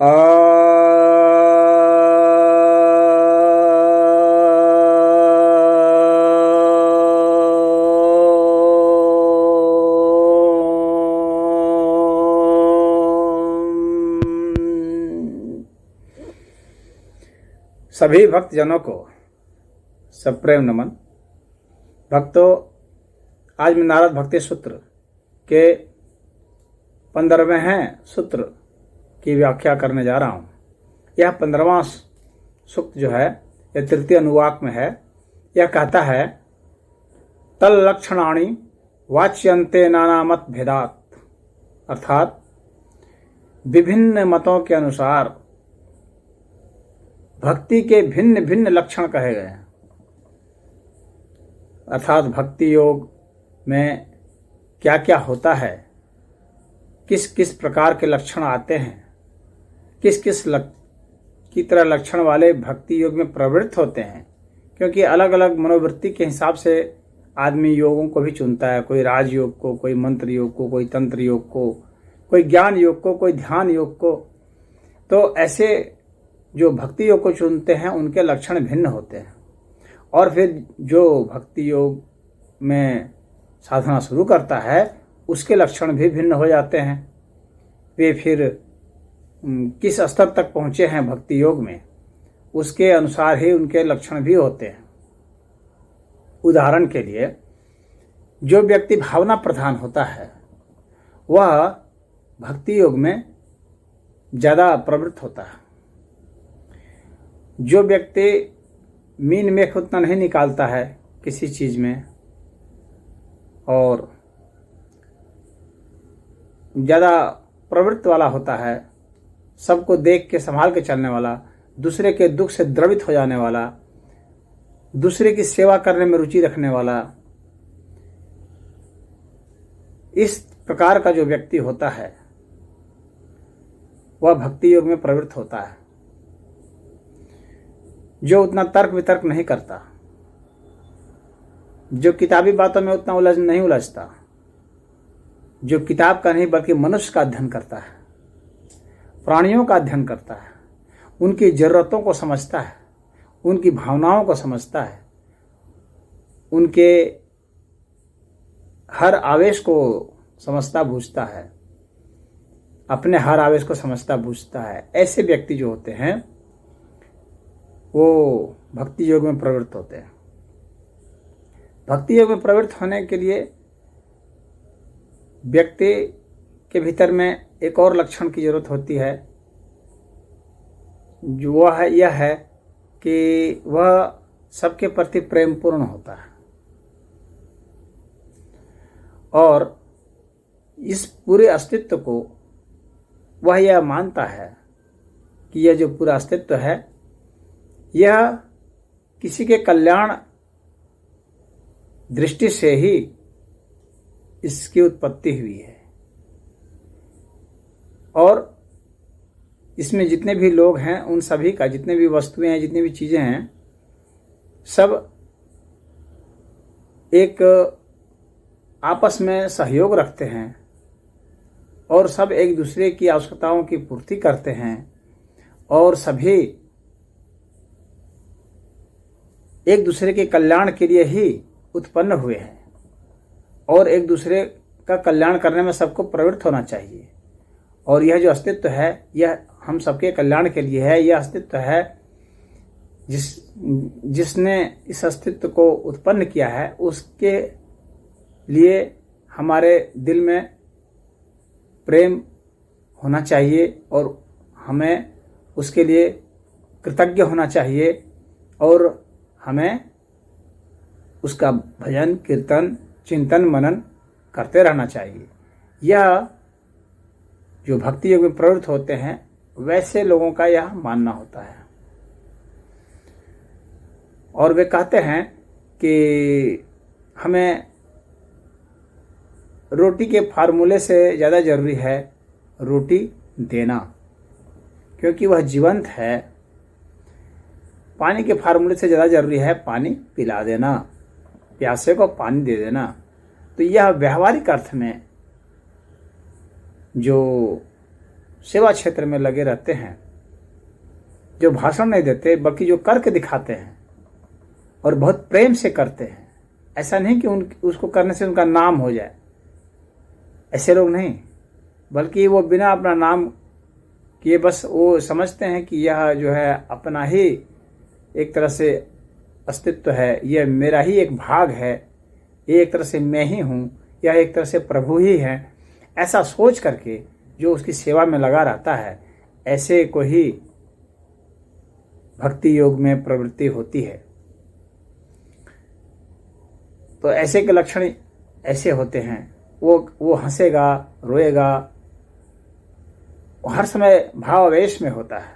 आ सभी भक्तजनों को सप्रेम नमन। भक्तों, आज मैं नारद भक्ति सूत्र के 15वें सूत्र की व्याख्या करने जा रहा हूँ। यह 15वां सूक्त जो है यह तृतीय अनुवाक में है। यह कहता है, तल लक्षणाणि वाच्यन्ते नाना मत भेदात, अर्थात विभिन्न मतों के अनुसार भक्ति के भिन्न भिन्न लक्षण कहे गए हैं। अर्थात भक्ति योग में क्या क्या होता है, किस किस प्रकार के लक्षण आते हैं, किस किस की तरह लक्षण वाले भक्ति योग में प्रवृत्त होते हैं। क्योंकि अलग अलग मनोवृत्ति के हिसाब से आदमी योगों को भी चुनता है। कोई राजयोग को, कोई मंत्र योग को, कोई तंत्र योग को, कोई ज्ञान योग को, कोई ध्यान योग को। तो ऐसे जो भक्ति योग को चुनते हैं उनके लक्षण भिन्न होते हैं। और फिर जो भक्ति योग में साधना शुरू करता है उसके लक्षण भी भिन्न हो जाते हैं। वे फिर किस स्तर तक पहुँचे हैं भक्ति योग में, उसके अनुसार ही उनके लक्षण भी होते हैं। उदाहरण के लिए, जो व्यक्ति भावना प्रधान होता है वह भक्ति योग में ज़्यादा प्रवृत्त होता है। जो व्यक्ति मीन मेख उतना नहीं निकालता है किसी चीज़ में और ज़्यादा प्रवृत्त वाला होता है, सबको देख के संभाल के चलने वाला, दूसरे के दुख से द्रवित हो जाने वाला, दूसरे की सेवा करने में रुचि रखने वाला, इस प्रकार का जो व्यक्ति होता है वह भक्ति योग में प्रवृत्त होता है। जो उतना तर्क वितर्क नहीं करता, जो किताबी बातों में उतना नहीं उलझता, जो किताब का नहीं बल्कि मनुष्य का अध्ययन करता है, प्राणियों का अध्ययन करता है, उनकी जरूरतों को समझता है, उनकी भावनाओं को समझता है, उनके हर आवेश को समझता बूझता है, अपने हर आवेश को समझता बूझता है। ऐसे व्यक्ति जो होते हैं वो भक्ति योग में प्रवृत्त होते हैं। भक्ति योग में प्रवृत्त होने के लिए व्यक्ति के भीतर में एक और लक्षण की जरूरत होती है, जो वह यह है कि वह सबके प्रति प्रेमपूर्ण होता है और इस पूरे अस्तित्व को वह यह मानता है कि यह जो पूरा अस्तित्व है यह किसी के कल्याण दृष्टि से ही इसकी उत्पत्ति हुई है और इसमें जितने भी लोग हैं उन सभी का, जितने भी वस्तुएं हैं, जितनी भी चीजें हैं, सब एक आपस में सहयोग रखते हैं और सब एक दूसरे की आवश्यकताओं की पूर्ति करते हैं और सभी एक दूसरे के कल्याण के लिए ही उत्पन्न हुए हैं और एक दूसरे का कल्याण करने में सबको प्रवृत्त होना चाहिए। और यह जो अस्तित्व है यह हम सबके कल्याण के लिए है। यह अस्तित्व है जिसने इस अस्तित्व को उत्पन्न किया है, उसके लिए हमारे दिल में प्रेम होना चाहिए और हमें उसके लिए कृतज्ञ होना चाहिए और हमें उसका भजन, कीर्तन, चिंतन, मनन करते रहना चाहिए। यह जो भक्ति योग में प्रवृत्त होते हैं वैसे लोगों का यह मानना होता है। और वे कहते हैं कि हमें रोटी के फार्मूले से ज़्यादा जरूरी है रोटी देना, क्योंकि वह जीवंत है। पानी के फार्मूले से ज़्यादा जरूरी है पानी पिला देना, प्यासे को पानी दे देना। तो यह व्यावहारिक अर्थ में जो सेवा क्षेत्र में लगे रहते हैं, जो भाषण नहीं देते बल्कि जो करके दिखाते हैं और बहुत प्रेम से करते हैं। ऐसा नहीं कि उसको करने से उनका नाम हो जाए, ऐसे लोग नहीं, बल्कि वो बिना अपना नाम किए बस वो समझते हैं कि यह जो है अपना ही एक तरह से अस्तित्व है, यह मेरा ही एक भाग है, ये एक तरह से मैं ही हूँ, यह एक तरह से प्रभु ही है। ऐसा सोच करके जो उसकी सेवा में लगा रहता है, ऐसे को ही भक्ति योग में प्रवृत्ति होती है। तो ऐसे के लक्षण ऐसे होते हैं, वो हंसेगा, रोएगा, वो हर समय भावावेश में होता है।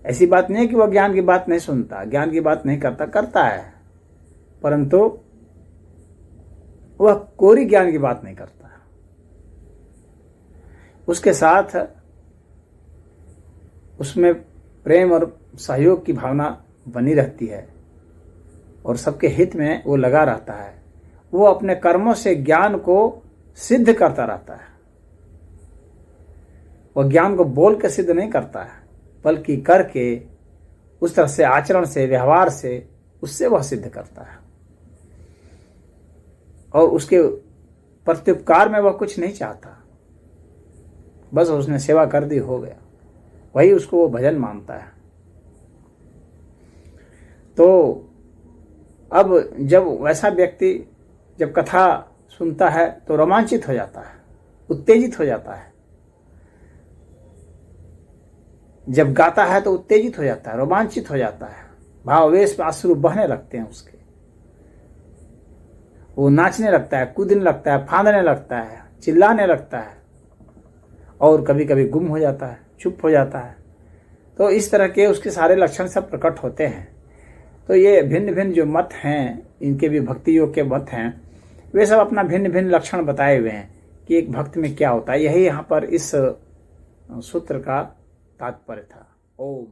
ऐसी बात नहीं है कि वह ज्ञान की बात नहीं सुनता, ज्ञान की बात नहीं करता है, परंतु वह कोरी ज्ञान की बात नहीं करता। उसके साथ उसमें प्रेम और सहयोग की भावना बनी रहती है और सबके हित में वो लगा रहता है। वो अपने कर्मों से ज्ञान को सिद्ध करता रहता है। वह ज्ञान को बोल के सिद्ध नहीं करता है, बल्कि करके उस तरह से आचरण से, व्यवहार से, उससे वह सिद्ध करता है। और उसके प्रत्युपकार में वह कुछ नहीं चाहता, बस उसने सेवा कर दी, हो गया, वही उसको वो भजन मानता है। तो अब जब वैसा व्यक्ति जब कथा सुनता है तो रोमांचित हो जाता है, उत्तेजित हो जाता है। जब गाता है तो उत्तेजित हो जाता है, रोमांचित हो जाता है, भावावेश में अश्रु बहने लगते हैं उसके। वो नाचने लगता है, कूदने लगता है, फांदने लगता है, चिल्लाने लगता है और कभी कभी गुम हो जाता है, चुप हो जाता है। तो इस तरह के उसके सारे लक्षण सब प्रकट होते हैं। तो ये भिन्न भिन्न जो मत हैं, इनके भी भक्ति योग के मत हैं, वे सब अपना भिन्न भिन्न लक्षण बताए हुए हैं कि एक भक्त में क्या होता है। यही यहाँ पर इस सूत्र का तात्पर्य था। ओम।